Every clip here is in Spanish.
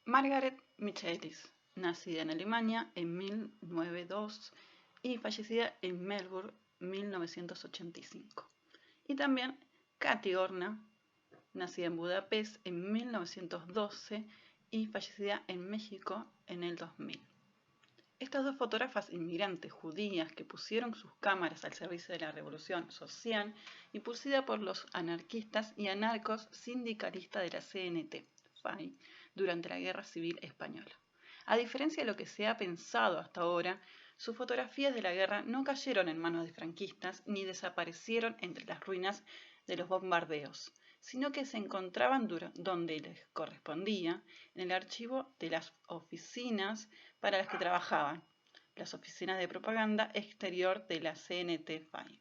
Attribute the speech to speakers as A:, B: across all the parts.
A: Margaret Michaelis, nacida en Alemania en 1902 y fallecida en Melbourne 1985. Y también Katy Horna, nacida en Budapest en 1912 y fallecida en México en el 2000. Estas dos fotógrafas inmigrantes judías que pusieron sus cámaras al servicio de la revolución social impulsada por los anarquistas y anarcos sindicalistas de la CNT, FAI, durante la Guerra Civil Española. A diferencia de lo que se ha pensado hasta ahora, sus fotografías de la guerra no cayeron en manos de franquistas ni desaparecieron entre las ruinas de los bombardeos, sino que se encontraban donde les correspondía, en el archivo de las oficinas para las que trabajaban, las oficinas de propaganda exterior de la CNT-FAI.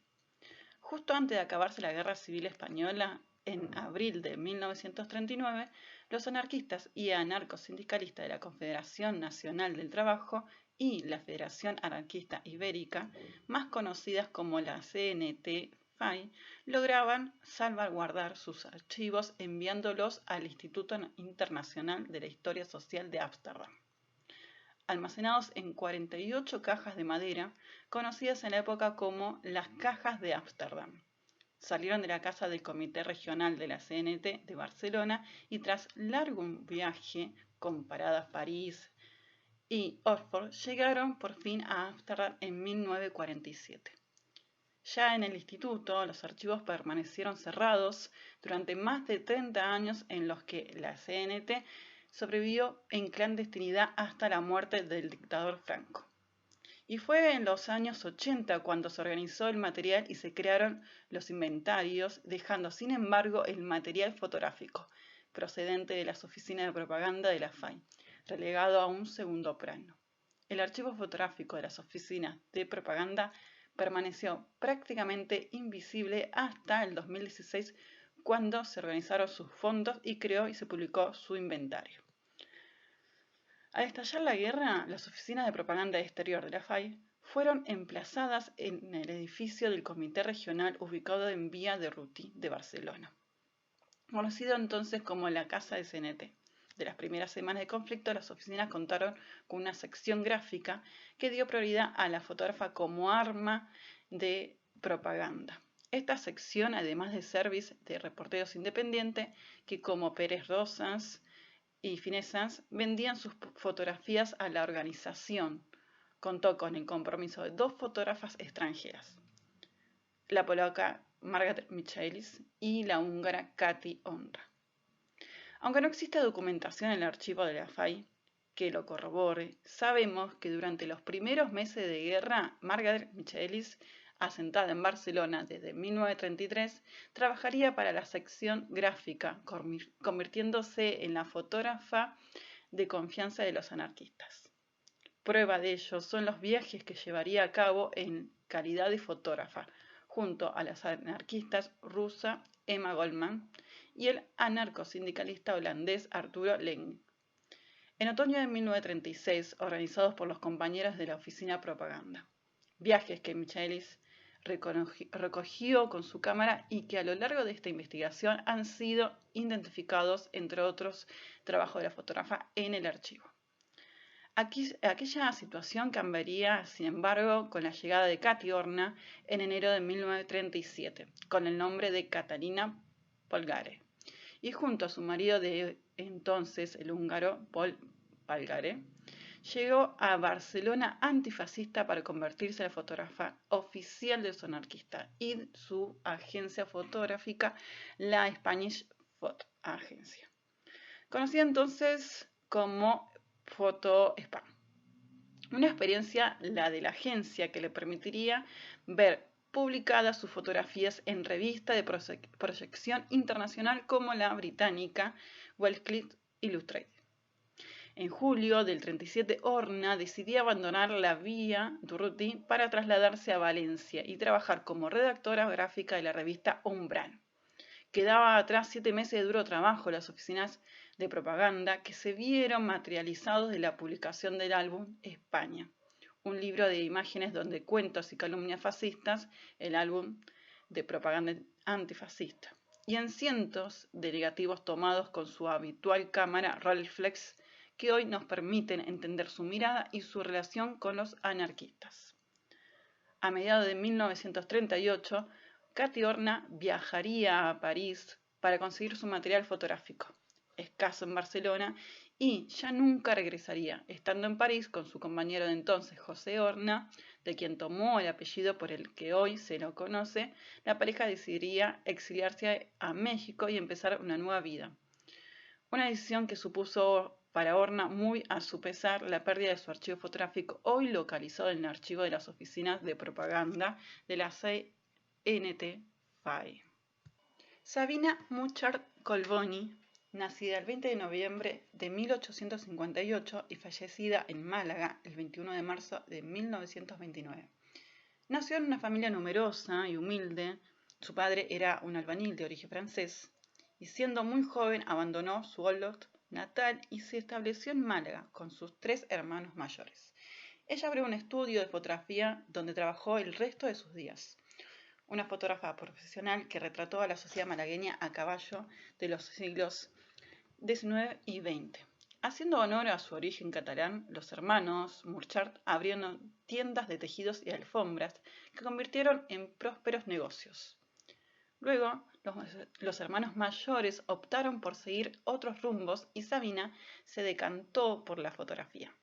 A: Justo antes de acabarse la Guerra Civil Española, en abril de 1939, los anarquistas y anarcosindicalistas de la Confederación Nacional del Trabajo y la Federación Anarquista Ibérica, más conocidas como la CNT-FAI, lograban salvaguardar sus archivos enviándolos al Instituto Internacional de la Historia Social de Ámsterdam, almacenados en 48 cajas de madera, conocidas en la época como las cajas de Ámsterdam. Salieron de la casa del Comité Regional de la CNT de Barcelona y tras largo viaje con paradas París y Oxford, llegaron por fin a Ámsterdam en 1947. Ya en el instituto, los archivos permanecieron cerrados durante más de 30 años en los que la CNT sobrevivió en clandestinidad hasta la muerte del dictador Franco. Y fue en los años 80 cuando se organizó el material y se crearon los inventarios, dejando sin embargo el material fotográfico, procedente de las oficinas de propaganda de la FAI, relegado a un segundo plano. El archivo fotográfico de las oficinas de propaganda permaneció prácticamente invisible hasta el 2016, cuando se organizaron sus fondos y creó y se publicó su inventario. Al estallar la guerra, las oficinas de propaganda exterior de la FAI fueron emplazadas en el edificio del Comité Regional ubicado en Vía de Ruti de Barcelona, conocido entonces como la Casa de CNT. De las primeras semanas de conflicto, las oficinas contaron con una sección gráfica que dio prioridad a la fotógrafa como arma de propaganda. Esta sección, además de service de reporteros independientes, que como Pérez Rosas y Finesas vendían sus fotografías a la organización, contó con el compromiso de dos fotógrafas extranjeras, la polaca Margaret Michaelis y la húngara Katy Horna. Aunque no existe documentación en el archivo de la FAI que lo corrobore, sabemos que durante los primeros meses de guerra, Margaret Michaelis, asentada en Barcelona desde 1933, trabajaría para la sección gráfica, convirtiéndose en la fotógrafa de confianza de los anarquistas. Prueba de ello son los viajes que llevaría a cabo en calidad de fotógrafa, junto a las anarquistas rusa Emma Goldman y el anarcosindicalista holandés Arturo Leng. En otoño de 1936, organizados por los compañeros de la oficina propaganda. Viajes que Michaelis recogió con su cámara y que a lo largo de esta investigación han sido identificados, entre otros trabajos de la fotógrafa, en el archivo. Aquella situación cambiaría, sin embargo, con la llegada de Katy Horna en enero de 1937, con el nombre de Catalina Polgare, y junto a su marido de entonces, el húngaro Paul Polgare, llegó a Barcelona antifascista para convertirse en la fotógrafa oficial de los anarquistas y su agencia fotográfica, la Spanish Photo Agencia, conocida entonces como Foto Spam. Una experiencia, la de la agencia, que le permitiría ver publicadas sus fotografías en revistas de proyección internacional como la británica Wellcliff Illustrated. En julio del 37, Horna decidió abandonar la Vía Durruti para trasladarse a Valencia y trabajar como redactora gráfica de la revista Umbral. Quedaba atrás 7 meses de duro trabajo en las oficinas de propaganda que se vieron materializados de la publicación del álbum España, un libro de imágenes donde cuentos y calumnias fascistas, el álbum de propaganda antifascista, y en cientos de negativos tomados con su habitual cámara Rolleiflex, que hoy nos permiten entender su mirada y su relación con los anarquistas. A mediados de 1938, Katy Horna viajaría a París para conseguir su material fotográfico, escaso en Barcelona, y ya nunca regresaría. Estando en París con su compañero de entonces, José Horna, de quien tomó el apellido por el que hoy se lo conoce, la pareja decidiría exiliarse a México y empezar una nueva vida. Una decisión que supuso para Horna, muy a su pesar, la pérdida de su archivo fotográfico, hoy localizado en el archivo de las oficinas de propaganda de la CNT-FAI. Sabina Muchart Colboni, nacida el 20 de noviembre de 1858 y fallecida en Málaga el 21 de marzo de 1929. Nació en una familia numerosa y humilde. Su padre era un albañil de origen francés y siendo muy joven abandonó su Olot natal y se estableció en Málaga con sus 3 hermanos mayores. Ella abrió un estudio de fotografía donde trabajó el resto de sus días. Una fotógrafa profesional que retrató a la sociedad malagueña a caballo de los siglos XIX y XX. Haciendo honor a su origen catalán, los hermanos Murchart abrieron tiendas de tejidos y alfombras que convirtieron en prósperos negocios. Luego, los hermanos mayores optaron por seguir otros rumbos y Sabina se decantó por la fotografía.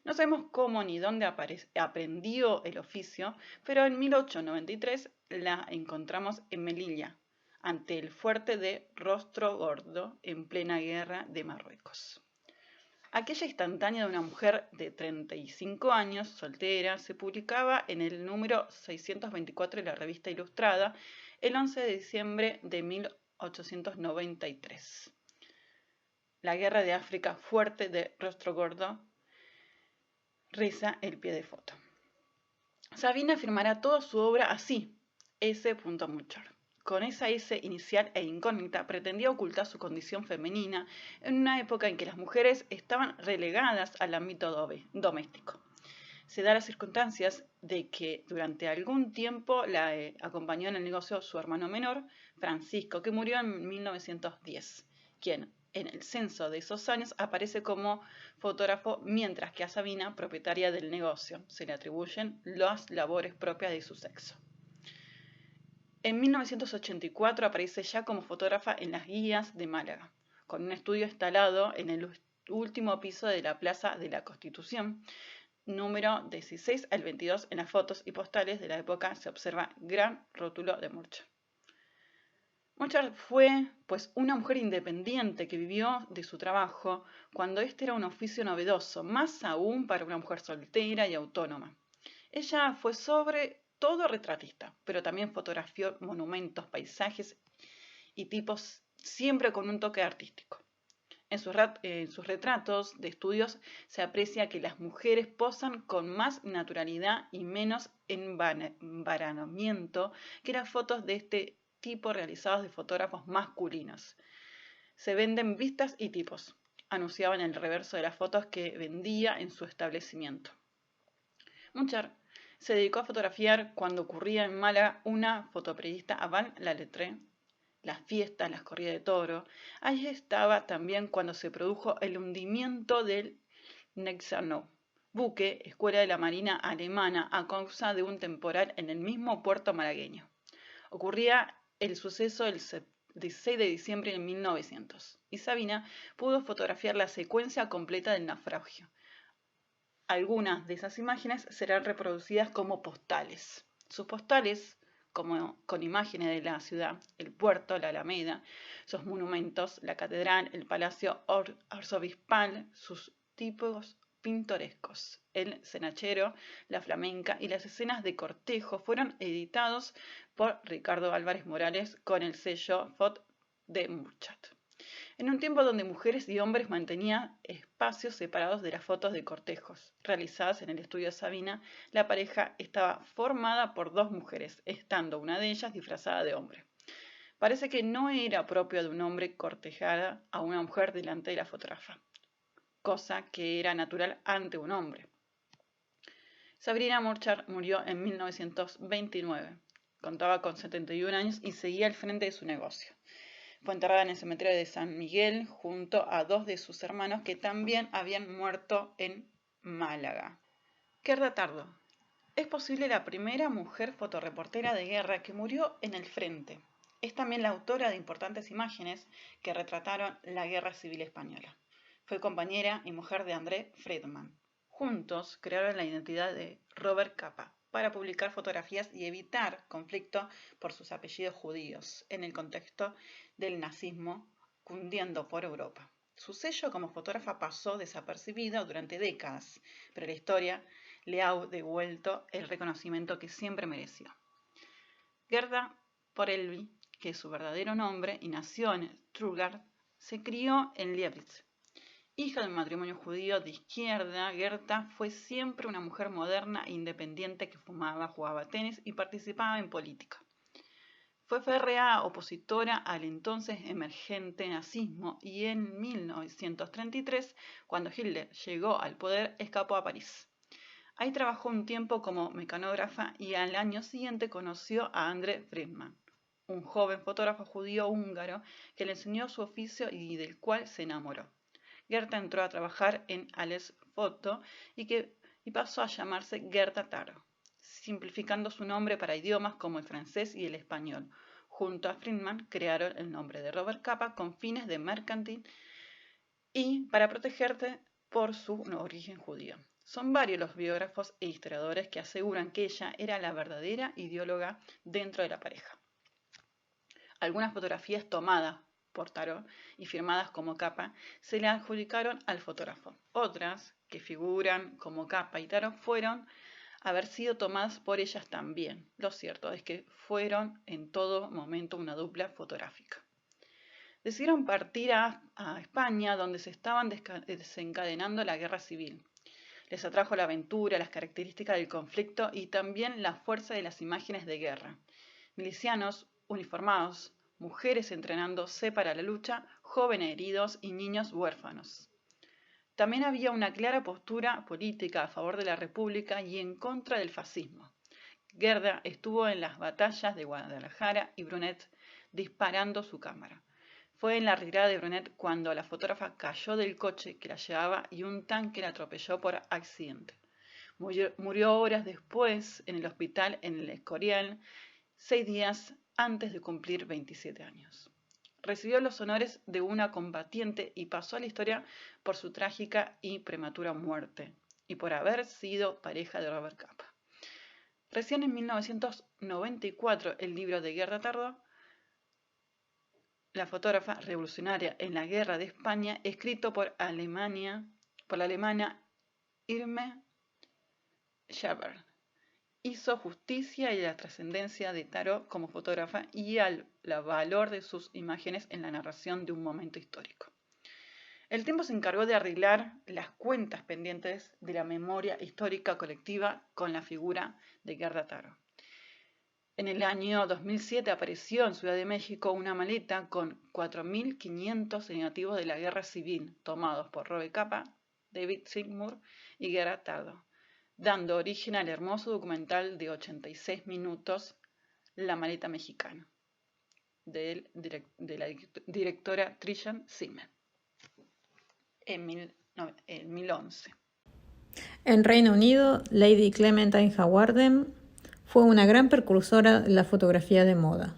A: No sabemos cómo ni dónde aprendió el oficio, pero en 1893 la encontramos en Melilla, ante el fuerte de Rostro Gordo, en plena guerra de Marruecos. Aquella instantánea de una mujer de 35 años, soltera, se publicaba en el número 624 de la revista Ilustrada el 11 de diciembre de 1893. La guerra de África fuerte de Rostro Gordo reza el pie de foto. Sabina firmará toda su obra así, S. Muchart. Con esa S inicial e incógnita pretendía ocultar su condición femenina en una época en que las mujeres estaban relegadas al ámbito doméstico. Se da las circunstancias de que durante algún tiempo la acompañó en el negocio su hermano menor, Francisco, que murió en 1910, quien en el censo de esos años aparece como fotógrafo, mientras que a Sabina, propietaria del negocio, se le atribuyen las labores propias de su sexo. En 1984 aparece ya como fotógrafa en las guías de Málaga, con un estudio instalado en el último piso de la Plaza de la Constitución, número 16 al 22. En las fotos y postales de la época se observa gran rótulo de Murchart. Murchart fue, pues, una mujer independiente que vivió de su trabajo cuando este era un oficio novedoso, más aún para una mujer soltera y autónoma. Ella fue sobre todo retratista, pero también fotografió monumentos, paisajes y tipos, siempre con un toque artístico. En sus retratos de estudios se aprecia que las mujeres posan con más naturalidad y menos embaranamiento que las fotos de este tipo realizadas de fotógrafos masculinos. Se venden vistas y tipos, anunciaba en el reverso de las fotos que vendía en su establecimiento. Murchart se dedicó a fotografiar cuando ocurría en Málaga una fotoperiodista Avant la Lettre, las fiestas, las corridas de toro. Allí estaba también cuando se produjo el hundimiento del Gneisenau, buque, escuela de la Marina alemana, a causa de un temporal en el mismo puerto malagueño. Ocurría el suceso el 16 de diciembre de 1900 y Sabina pudo fotografiar la secuencia completa del naufragio. Algunas de esas imágenes serán reproducidas como postales. Sus postales, con imágenes de la ciudad, el puerto, la Alameda, sus monumentos, la catedral, el palacio arzobispal, sus tipos pintorescos, el cenachero, la flamenca y las escenas de cortejo fueron editados por Ricardo Álvarez Morales con el sello FOT de Murchart. En un tiempo donde mujeres y hombres mantenían espacios separados de las fotos de cortejos realizadas en el estudio de Sabina, la pareja estaba formada por 2 mujeres, estando una de ellas disfrazada de hombre. Parece que no era propio de un hombre cortejar a una mujer delante de la fotógrafa, cosa que era natural ante un hombre. Sabina Murchart murió en 1929. Contaba con 71 años y seguía al frente de su negocio. Fue enterrada en el cementerio de San Miguel junto a 2 de sus hermanos que también habían muerto en Málaga. Gerda Tardó. Es posible la primera mujer fotoreportera de guerra que murió en el frente. Es también la autora de importantes imágenes que retrataron la Guerra Civil Española. Fue compañera y mujer de André Friedman. Juntos crearon la identidad de Robert Capa para publicar fotografías y evitar conflicto por sus apellidos judíos en el contexto del nazismo cundiendo por Europa. Su sello como fotógrafa pasó desapercibido durante décadas, pero la historia le ha devuelto el reconocimiento que siempre mereció. Gerda Porelby, que es su verdadero nombre y nació en Stuttgart, se crió en Leipzig. Hija de un matrimonio judío de izquierda, Gerda fue siempre una mujer moderna e independiente que fumaba, jugaba tenis y participaba en política. Fue férrea opositora al entonces emergente nazismo y en 1933, cuando Hitler llegó al poder, escapó a París. Ahí trabajó un tiempo como mecanógrafa y al año siguiente conoció a André Friedman, un joven fotógrafo judío húngaro que le enseñó su oficio y del cual se enamoró. Gerda entró a trabajar en Alles Foto y pasó a llamarse Gerda Tardó, simplificando su nombre para idiomas como el francés y el español. Junto a Friedman crearon el nombre de Robert Capa con fines de mercantil y para protegerse por su origen judío. Son varios los biógrafos e historiadores que aseguran que ella era la verdadera ideóloga dentro de la pareja. Algunas fotografías tomadas por Tardó y firmadas como Capa se le adjudicaron al fotógrafo. Otras, que figuran como Capa y Tardó, fueron haber sido tomadas por ellas también. Lo cierto es que fueron en todo momento una dupla fotográfica. Decidieron partir a España, donde se estaban desencadenando la guerra civil. Les atrajo la aventura, las características del conflicto y también la fuerza de las imágenes de guerra. Milicianos uniformados, mujeres entrenándose para la lucha, jóvenes heridos y niños huérfanos. También había una clara postura política a favor de la República y en contra del fascismo. Gerda estuvo en las batallas de Guadalajara y Brunet disparando su cámara. Fue en la retirada de Brunet cuando la fotógrafa cayó del coche que la llevaba y un tanque la atropelló por accidente. Murió horas después en el hospital en el Escorial, 6 días antes de cumplir 27 años. Recibió los honores de una combatiente y pasó a la historia por su trágica y prematura muerte y por haber sido pareja de Robert Capa. Recién en 1994, el libro de Gerda Tardó, la fotógrafa revolucionaria en la Guerra de España, escrito por la alemana Irme Schaber, hizo justicia y la trascendencia de Tardó como fotógrafa y al valor de sus imágenes en la narración de un momento histórico. El tiempo se encargó de arreglar las cuentas pendientes de la memoria histórica colectiva con la figura de Gerda Tardó. En el año 2007 apareció en Ciudad de México una maleta con 4.500 negativos de la guerra civil tomados por Robert Capa, David Seymour y Gerda Tardó, dando origen al hermoso documental de 86 minutos, La maleta mexicana, de la directora Trishan Zimmer, en 2011.
B: En Reino Unido, Lady Clementine Hawarden fue una gran precursora de la fotografía de moda.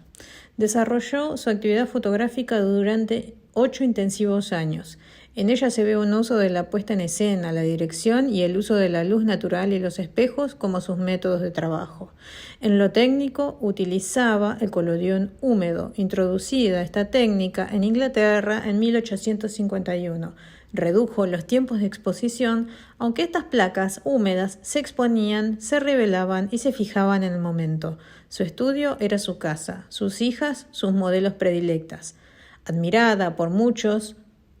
B: Desarrolló su actividad fotográfica durante 8 intensivos años. En ella se ve un uso de la puesta en escena, la dirección y el uso de la luz natural y los espejos como sus métodos de trabajo. En lo técnico, utilizaba el colodión húmedo, introducida esta técnica en Inglaterra en 1851. Redujo los tiempos de exposición, aunque estas placas húmedas se exponían, se revelaban y se fijaban en el momento. Su estudio era su casa, sus hijas, sus modelos predilectas. Admirada por muchos,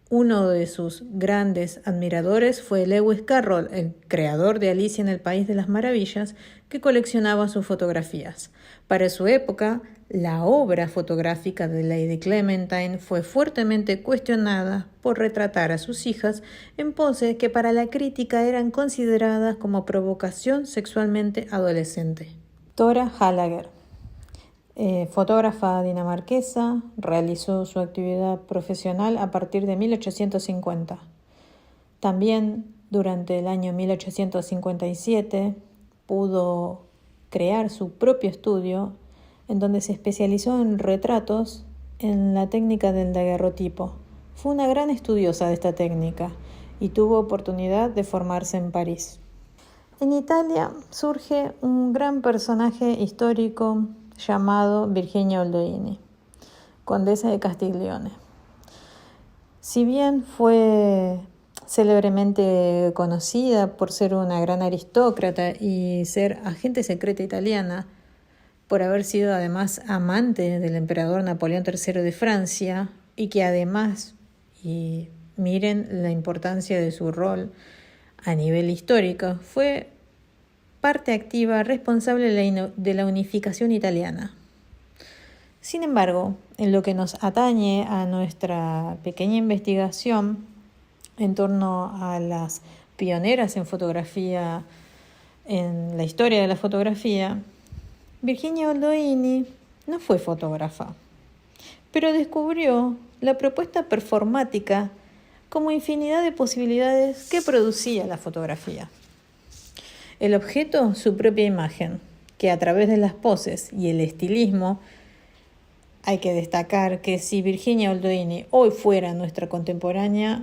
B: uno de sus grandes admiradores fue Lewis Carroll, el creador de Alicia en el País de las Maravillas, que coleccionaba sus fotografías. Para su época, la obra fotográfica de Lady Clementine fue fuertemente cuestionada por retratar a sus hijas en poses que para la crítica eran consideradas como provocación sexualmente adolescente. Tora Gallagher. Fotógrafa dinamarquesa, realizó su actividad profesional a partir de 1850. También durante el año 1857 pudo crear su propio estudio en donde se especializó en retratos en la técnica del daguerrotipo. Fue una gran estudiosa de esta técnica y tuvo oportunidad de formarse en París. En Italia surge un gran personaje histórico llamado Virginia Oldoini, condesa de Castiglione. Si bien fue célebremente conocida por ser una gran aristócrata y ser agente secreta italiana, por haber sido además amante del emperador Napoleón III de Francia, y que además, y miren la importancia de su rol a nivel histórico, fue parte activa responsable de la unificación italiana. Sin embargo, en lo que nos atañe a nuestra pequeña investigación en torno a las pioneras en fotografía, en la historia de la fotografía, Virginia Oldoini no fue fotógrafa, pero descubrió la propuesta performática como infinidad de posibilidades que producía la fotografía. El objeto, su propia imagen, que a través de las poses y el estilismo, hay que destacar que si Virginia Oldoini hoy fuera nuestra contemporánea,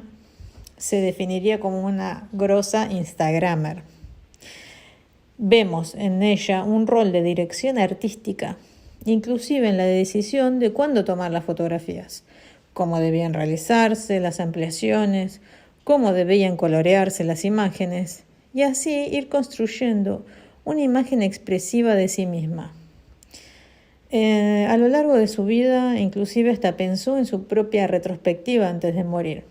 B: se definiría como una grosa instagramer. Vemos en ella un rol de dirección artística, inclusive en la decisión de cuándo tomar las fotografías, cómo debían realizarse las ampliaciones, cómo debían colorearse las imágenes, y así ir construyendo una imagen expresiva de sí misma. A lo largo de su vida, inclusive hasta pensó en su propia retrospectiva antes de morir,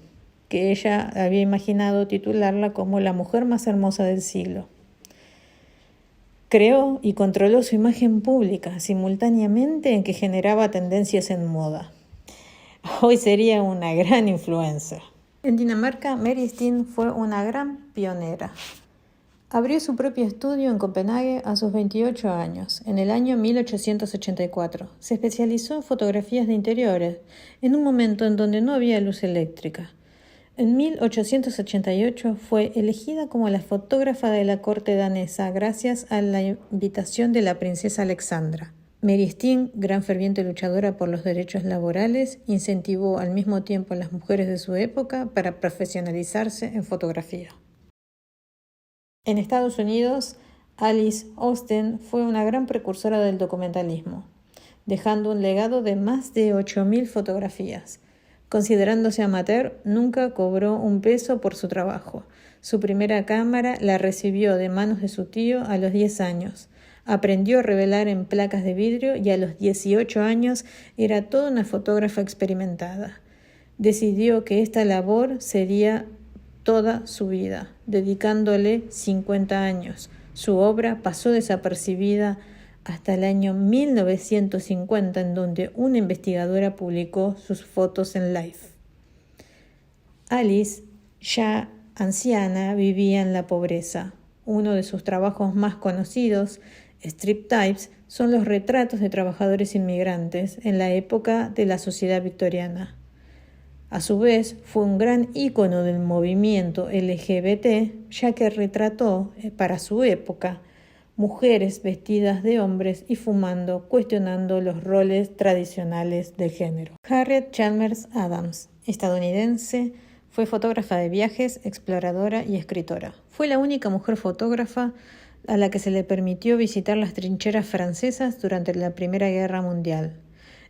B: que ella había imaginado titularla como la mujer más hermosa del siglo. Creó y controló su imagen pública simultáneamente en que generaba tendencias en moda. Hoy sería una gran influencer. En Dinamarca, Mary Steen fue una gran pionera. Abrió su propio estudio en Copenhague a sus 28 años, en el año 1884. Se especializó en fotografías de interiores, en un momento en donde no había luz eléctrica. En 1888 fue elegida como la fotógrafa de la corte danesa gracias a la invitación de la princesa Alexandra. Mary Steen, gran ferviente luchadora por los derechos laborales, incentivó al mismo tiempo a las mujeres de su época para profesionalizarse en fotografía. En Estados Unidos, Alice Osten fue una gran precursora del documentalismo, dejando un legado de más de 8.000 fotografías. Considerándose amateur, nunca cobró un peso por su trabajo. Su primera cámara la recibió de manos de su tío a los 10 años. Aprendió a revelar en placas de vidrio y a los 18 años era toda una fotógrafa experimentada. Decidió que esta labor sería toda su vida, dedicándole 50 años. Su obra pasó desapercibida hasta el año 1950, en donde una investigadora publicó sus fotos en Life. Alice, ya anciana, vivía en la pobreza. Uno de sus trabajos más conocidos, Strip Types, son los retratos de trabajadores inmigrantes en la época de la sociedad victoriana. A su vez, fue un gran ícono del movimiento LGBT, ya que retrató, para su época, mujeres vestidas de hombres y fumando, cuestionando los roles tradicionales de género. Harriet Chalmers Adams, estadounidense, fue fotógrafa de viajes, exploradora y escritora. Fue la única mujer fotógrafa a la que se le permitió visitar las trincheras francesas durante la Primera Guerra Mundial.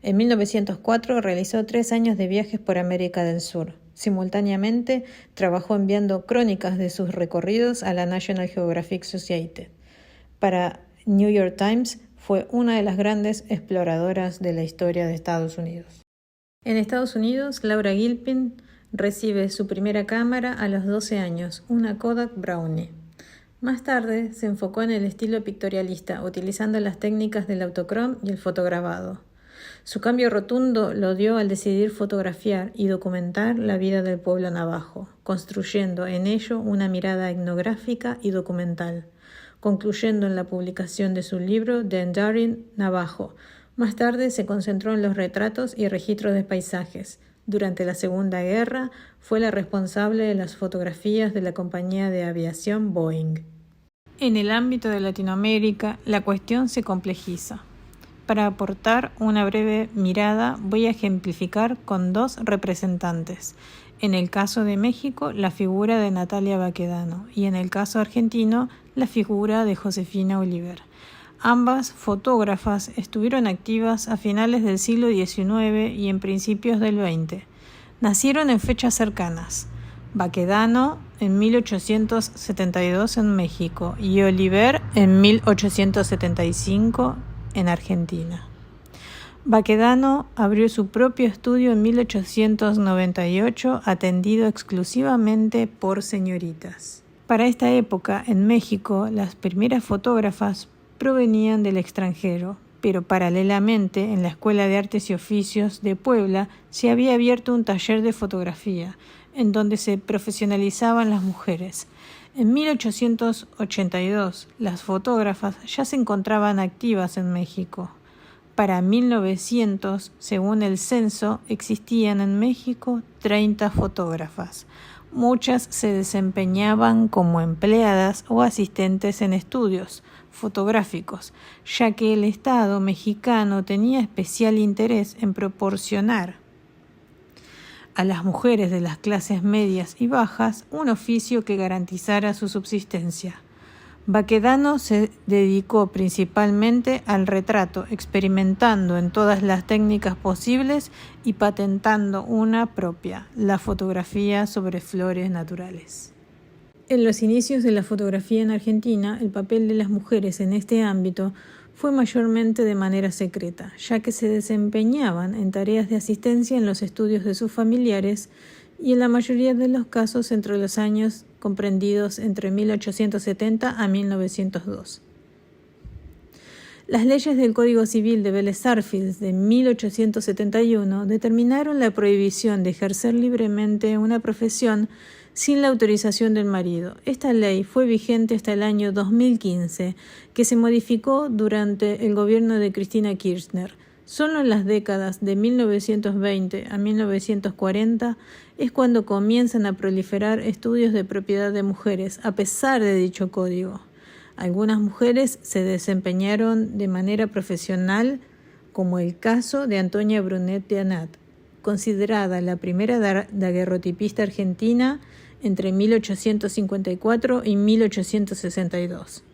B: En 1904 realizó 3 años de viajes por América del Sur. Simultáneamente, trabajó enviando crónicas de sus recorridos a la National Geographic Society. Para New York Times, fue una de las grandes exploradoras de la historia de Estados Unidos. En Estados Unidos, Laura Gilpin recibe su primera cámara a los 12 años, una Kodak Brownie. Más tarde, se enfocó en el estilo pictorialista, utilizando las técnicas del autocrom y el fotograbado. Su cambio rotundo lo dio al decidir fotografiar y documentar la vida del pueblo navajo, construyendo en ello una mirada etnográfica y documental, concluyendo en la publicación de su libro The Enduring Navajo, Más tarde se concentró en los retratos y registros de paisajes. Durante la Segunda Guerra fue la responsable de las fotografías de la compañía de aviación Boeing. En el ámbito de Latinoamérica, la cuestión se complejiza. Para aportar una breve mirada, voy a ejemplificar con dos representantes. En el caso de México, la figura de Natalia Baquedano y en el caso argentino, la figura de Josefina Oliver. Ambas fotógrafas estuvieron activas a finales del siglo XIX y en principios del XX. Nacieron en fechas cercanas. Baquedano en 1872 en México y Oliver en 1875 en Argentina. Baquedano abrió su propio estudio en 1898, atendido exclusivamente por señoritas. Para esta época, en México, las primeras fotógrafas provenían del extranjero, pero paralelamente en la Escuela de Artes y Oficios de Puebla se había abierto un taller de fotografía, en donde se profesionalizaban las mujeres. En 1882, las fotógrafas ya se encontraban activas en México. Para 1900, según el censo, existían en México 30 fotógrafas. Muchas se desempeñaban como empleadas o asistentes en estudios fotográficos, ya que el Estado mexicano tenía especial interés en proporcionar a las mujeres de las clases medias y bajas un oficio que garantizara su subsistencia. Baquedano se dedicó principalmente al retrato, experimentando en todas las técnicas posibles y patentando una propia, la fotografía sobre flores naturales. En los inicios de la fotografía en Argentina, el papel de las mujeres en este ámbito fue mayormente de manera secreta, ya que se desempeñaban en tareas de asistencia en los estudios de sus familiares y en la mayoría de los casos entre los años comprendidos entre 1870 a 1902. Las leyes del Código Civil de Vélez Sarsfield de 1871 determinaron la prohibición de ejercer libremente una profesión sin la autorización del marido. Esta ley fue vigente hasta el año 2015, que se modificó durante el gobierno de Cristina Kirchner. Solo en las décadas de 1920 a 1940 es cuando comienzan a proliferar estudios de propiedad de mujeres, a pesar de dicho código. Algunas mujeres se desempeñaron de manera profesional, como el caso de Antonia Brunet de Anat, considerada la primera daguerrotipista argentina entre 1854 y 1862.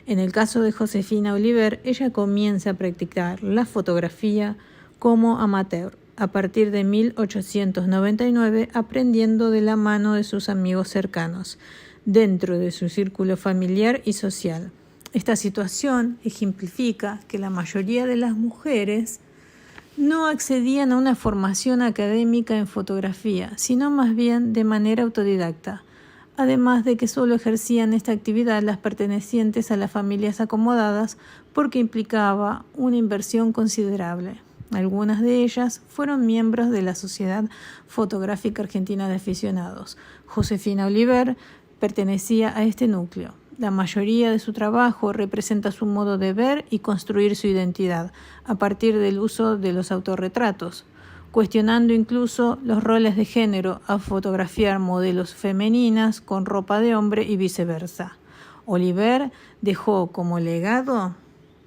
B: En el caso de Josefina Oliver, ella comienza a practicar la fotografía como amateur a partir de 1899, aprendiendo de la mano de sus amigos cercanos, dentro de su círculo familiar y social. Esta situación ejemplifica que la mayoría de las mujeres no accedían a una formación académica en fotografía, sino más bien de manera autodidacta, además de que solo ejercían esta actividad las pertenecientes a las familias acomodadas porque implicaba una inversión considerable. Algunas de ellas fueron miembros de la Sociedad Fotográfica Argentina de Aficionados. Josefina Oliver pertenecía a este núcleo. La mayoría de su trabajo representa su modo de ver y construir su identidad a partir del uso de los autorretratos, cuestionando incluso los roles de género a fotografiar modelos femeninas con ropa de hombre y viceversa. Oliver dejó como legado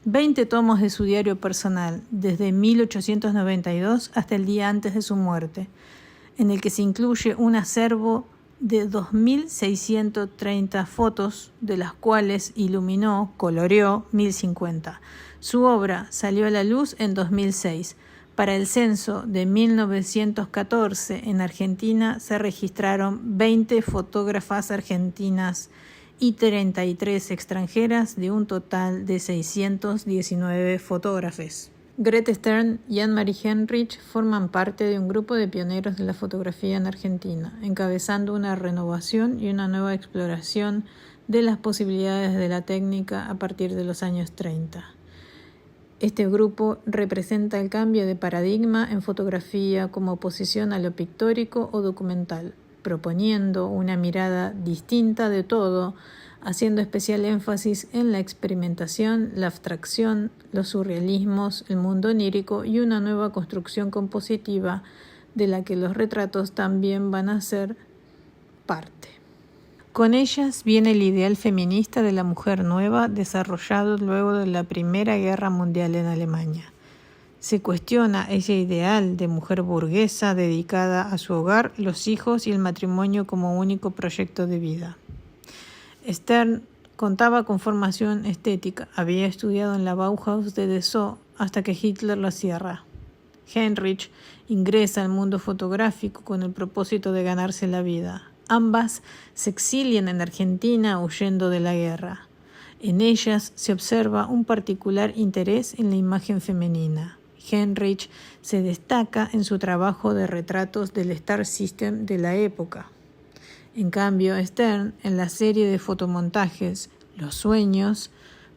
B: 20 tomos de su diario personal desde 1892 hasta el día antes de su muerte, en el que se incluye un acervo de 2.630 fotos, de las cuales coloreó 1.050. Su obra salió a la luz en 2006. Para el censo de 1914 en Argentina se registraron 20 fotógrafas argentinas y 33 extranjeras, de un total de 619 fotógrafos. Grete Stern y Anne-Marie Henrich forman parte de un grupo de pioneros de la fotografía en Argentina, encabezando una renovación y una nueva exploración de las posibilidades de la técnica a partir de los años 30. Este grupo representa el cambio de paradigma en fotografía como oposición a lo pictórico o documental. proponiendo una mirada distinta de todo, haciendo especial énfasis en la experimentación, la abstracción, los surrealismos, el mundo onírico y una nueva construcción compositiva de la que los retratos también van a ser parte. Con ellas viene el ideal feminista de la mujer nueva desarrollado luego de la Primera Guerra Mundial en Alemania. Se cuestiona ese ideal de mujer burguesa dedicada a su hogar, los hijos y el matrimonio como único proyecto de vida. Stern contaba con formación estética, había estudiado en la Bauhaus de Dessau hasta que Hitler la cierra. Heinrich ingresa al mundo fotográfico con el propósito de ganarse la vida. Ambas se exilian en Argentina huyendo de la guerra. En ellas se observa un particular interés en la imagen femenina. Heinrich se destaca en su trabajo de retratos del Star System de la época. En cambio, Stern, en la serie de fotomontajes Los Sueños,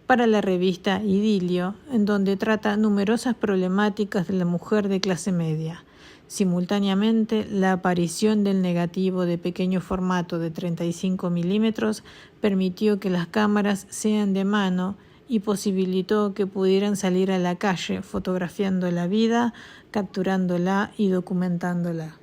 B: para la revista Idilio, en donde trata numerosas problemáticas de la mujer de clase media. Simultáneamente, la aparición del negativo de pequeño formato de 35 milímetros permitió que las cámaras sean de mano y posibilitó que pudieran salir a la calle fotografiando la vida, capturándola y documentándola.